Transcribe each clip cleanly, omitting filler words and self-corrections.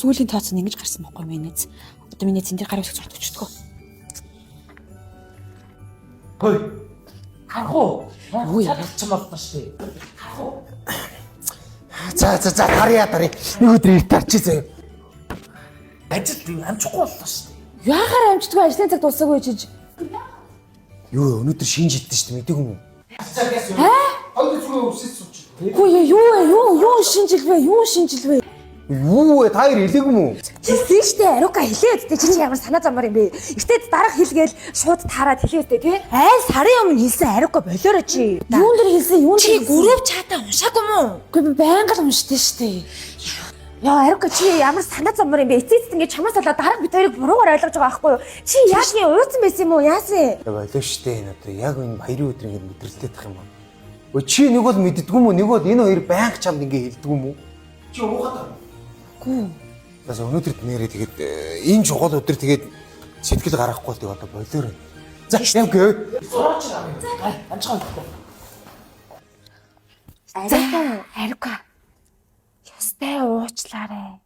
сүүлийн тооц нь ингэж гарсан байхгүй минийз. Одоо миний зэн дээр гар усах цогт өчтгөө. Хөөе. Харах уу? Яагаад ч юм болно шүү дээ. Харах уу? За тарья. Нэг өдөр ирт тарчи заяа. Ажил амжихгүй боллоо шүү дээ. Яагаар амжтгүй ажлын цаг дуусаагүй чиж. Юу өнөөдөр шинж идсэн шүү дээ мэдээгүй юм уу? Хоёр зүгээр өвсөж сууч. Хөөе юу шинжилвэ? Юу вэ? Та хоёр хэлээгүй юм уу? Хэлсэн штэ Арука хэлээд тэ чи ямар санаа замаар юм бэ? Ихтэй дарах хэлгээл шууд таарад хэлээстэй тий? Айл сарын өмнө хэлсэн Арука болоороо чи. Юунд дэр хэлсэн? Чи гүрэв чатаа уншаагүй мүү? Үгүй би байнга л уншдээ штэ. Яа Арука чи ямар санаа замаар юм бэ? Эцээц ингэ чамаас болоод дарах бид хоёрыг буруугаар ойлгож байгаа байхгүй юу? Чи яаж нэг ууцсан байсан юм уу? Яасан? Болоо шүү дээ энэ өдөр яг энэ баярын өдөр ингэ мэдрэлтэй тах юм аа. Өө чи нэг бол мэддэггүй юм уу? Нэг бол энэ хоёр байнга чамд ингэ хэлдэггүй юм уу? Чи уугаад байна. Гүү. Бас өнөөдөр нэрээ тэгээд энэ чухал өдөр тэгээд сэтгэл гаргахгүй тэгээд одоо болоор. За явгүй. Сураач аа. Амжихаа өгөхгүй. Арука. Ястай уучлаарай.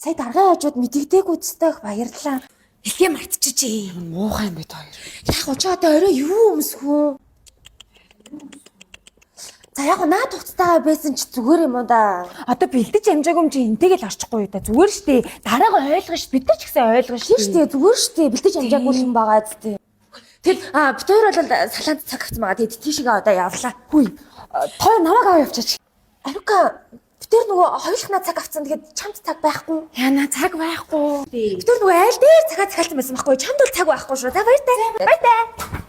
Сая даргын хажууд мэдэгдээгүй үстэх баярлалаа. Хэлхээ мартчихжээ. Муухай юм бэ та хоёр. Яг очоо одоо орой юу өмсгөө? За яг наа туцтайгаа байсан ч зүгээр юм уу да. Одоо бэлдэж амжаагүй юм чи энтэйгээ л орчихгүй юу да. Зүгээр штэ. Дараагаа ойлгоно ш. Бид нар ч гэсэн ойлгоно штэ. Зүгээр штэ. Бэлдэж амжаагүй юм байгаа зү. Тэгэл бид хоёр бол салаанд цаг авсан байгаа. Тэгээд тийшээ одоо явлаа. Хүй. Той намайг аваа явчаач. Арука бид нар нөгөө хоёулахнаа цаг авсан. Тэгээд чамд цаг байхгүй. Яна цаг байхгүй. Бид нар нөгөө айл дээр цагаа цагаалтсан байсан байхгүй. Чамд бол цаг байхгүй шүү. За баяр таа. Баяр таа.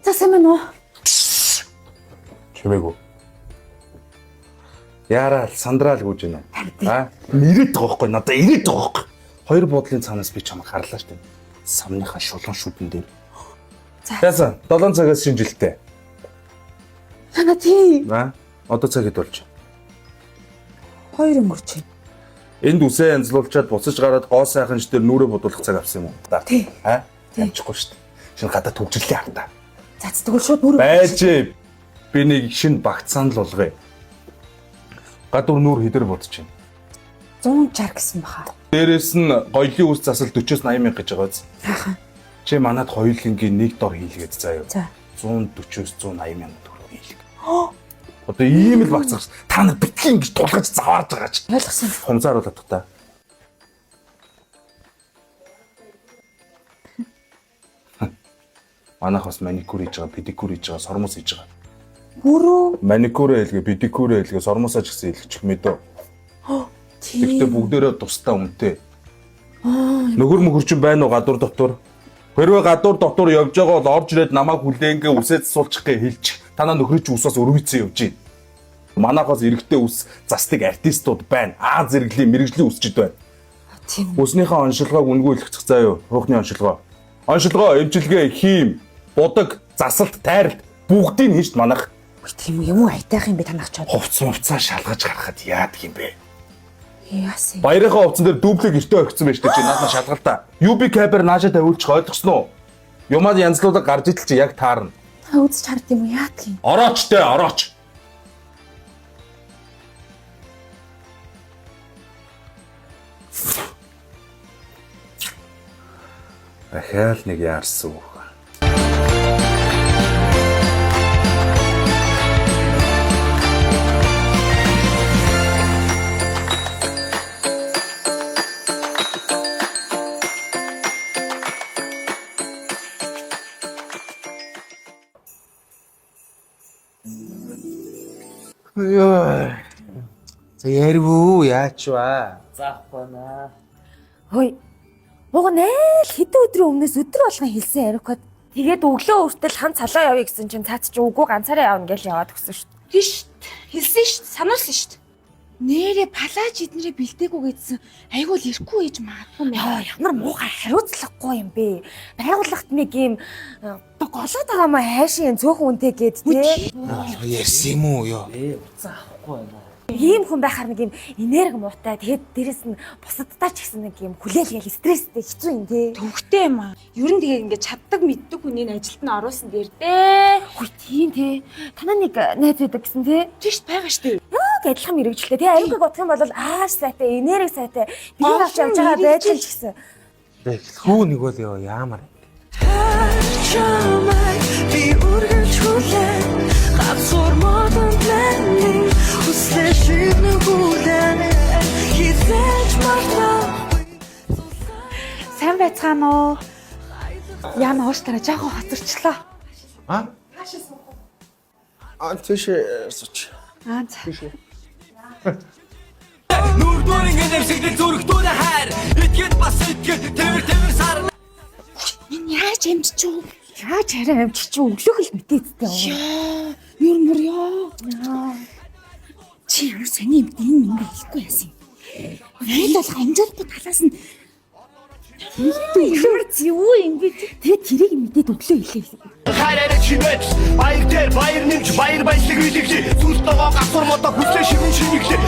За сайн уу? Чимээгүй. Яарал сандраал гүйж байна. Нэрэд байгаа байхгүй надаа ирээд байгаа байхгүй. Хоёр буудлын цаанаас би чамайг харлаа штэ. Самныхаа шулуун шүдэн дээр. Яасан 7 цагаас шинжилтээ. Яна тий. Одоо цаг хэд болж? 2 өнгөрч байна. Энд үсээ янзлуулчаад буцаж гараад гоо сайханч дээр нүрээ бодуулах цаг авсан юм уу? Тий. Амжихгүй штэ. Шинэ гадаа төгжрлээ хартаа. За тэгвэл шууд нүрээ Байж би нэг шинэ багцаан л болгоё. Гадуур нүр хэдэр бодож байна. 160 гэсэн баха. Дээрээс нь гоёлын үс засал 40-80 мянга гэж байгаа биз. Хаахан. Чи манад хоёулынгийн нэг дор хийлгээд заяа. За. 140-с 180 мянга төгрөг хийлэг. Одоо ийм л багцах. Та нар битгий ингэж тулгаж заваарж байгаа ч. Ойлгосон. Хумзааруулаад та. Манайх бас маникюр хийж байгаа, педикюр хийж байгаа, сормос хийж байгаа. Бүрөө. Маникюр хэлгээ, педикюр хэлгээ, сормосоо ч гэсэн хэлчих мэдөө. Тэгтээ бүгдээрээ тусдаа үнэтэй. Нөхөр мөхөр чинь байна уу гадуур дотор? Хэрвээ гадуур дотор явж байгаа бол орж ирээд намайг хүлээнгээ үсээ засуулчих гээ хэлчих. Танаа нөхрийн чинь усаас өргөцсөн явж байна. Манайхаас эрэгтэй ус застыг артистууд байна. Аз зэрэглийн мэрэгжлийн усчид байна. Тийм. Үснийхээ оншилгоог үнгүй илгэцэх заяа. Хуухны оншилгоо. Оншилгоо, эмчилгээ, хим, будаг, засалт, тайралт бүгдийг нь хийш манайх. Тийм юм уу айтайх юм бэ танах чод. Хувц мувцаа шалгаж гарахад яадаг юм бэ? Яасан. Баярынхаа хувцсан дээр дублиг гэртээ өгсөн байж тээ чи наадаа шалгалтаа. UB кабер наашаа тавиулчих ойлгосноо уу? Юмад янзлуулаад гарч идэл чи яг таарна. Та үзэж хард юм уу яадаг юм? Орооч те орооч. Ахаал нэг яарсан уу? Ёо. За ярив яач ба. Заахгүй наа. Хөөе. Уг найл хэдэн өдрийн өмнөөс өдөр болгон хэлсэн Арукад. Тэгээд өглөө өртөл хан цалаа явъя гэсэн чинь цаац чи үгүй ганцаараа явна гэж яваад өгсөн шүү дээ. Тийш. Хэлсэн шүү дээ. Сануулсан шүү дээ. Нэрээ палаж эднэрээ бэлдээгүй гэдсэн. Айгуул ирэхгүй ээж магадгүй мэ. Яа ямар муухай хариуцлагагүй юм бэ? Байгууллагт нэг юм голоод байгаа маа хайшийн цөөхөн үнтэй гээд тий. Ярьсан юм уу ёо? Уцаа авахгүй байна. Ийм хүн байхаар нэг юм энерги муутай. Тэгээд дээрэс нь бусадтай ч гэсэн нэг юм хүлээлгээл стресстэй хэцүү юм тий. Төвхтэй юм аа. Ер нь тэгээд ингээд чаддаг мэддэг хүнийг ажилд нь оруулсан дээр дээ. Хүй тийм тий. Танаа нэг найз байдаг гэсэн тий. Тийш байгаа штэ. Яг адилхан мэрэгчлээ тий. Аюулгүй бодох юм бол ааш сайтай, энерги сайтай. Бие авч явж байгаа байдал ч гэсэн. Хүү нэг бол ёо яамаар. Би үргэлж хүлээн хавсуур модон планинг хүслэшиг нүгүүлэн хизээч мартаа Сайн байцгаана уу? Яна ууштараа жоохон хоцорчлоо. А? Тийш сууч. Аа за. нүрдүүрийн гэнэмсэгдэл зүрхтүүрэ хайр итгэд бас итгэд тэмэр сар Энэ яаж амжиж юу? Яаж хараа амжиж чи өглөөх л мэдээдтэй. Яа, мөр яа. Чи ямар сони юм бэ? Энэ юм хэлэхгүй яасан. Найл бол амжуулахгүй талаас нь Ямар зэвүү юм бэ? Тэгээд тэрийг мэдээд өглөө хэлээ. хайраараа чимэж баяр дээр баяр нэмж баяр баясгалыг үлэгч зүс догоо гасвар модо хүслэ шивэн шинэглээ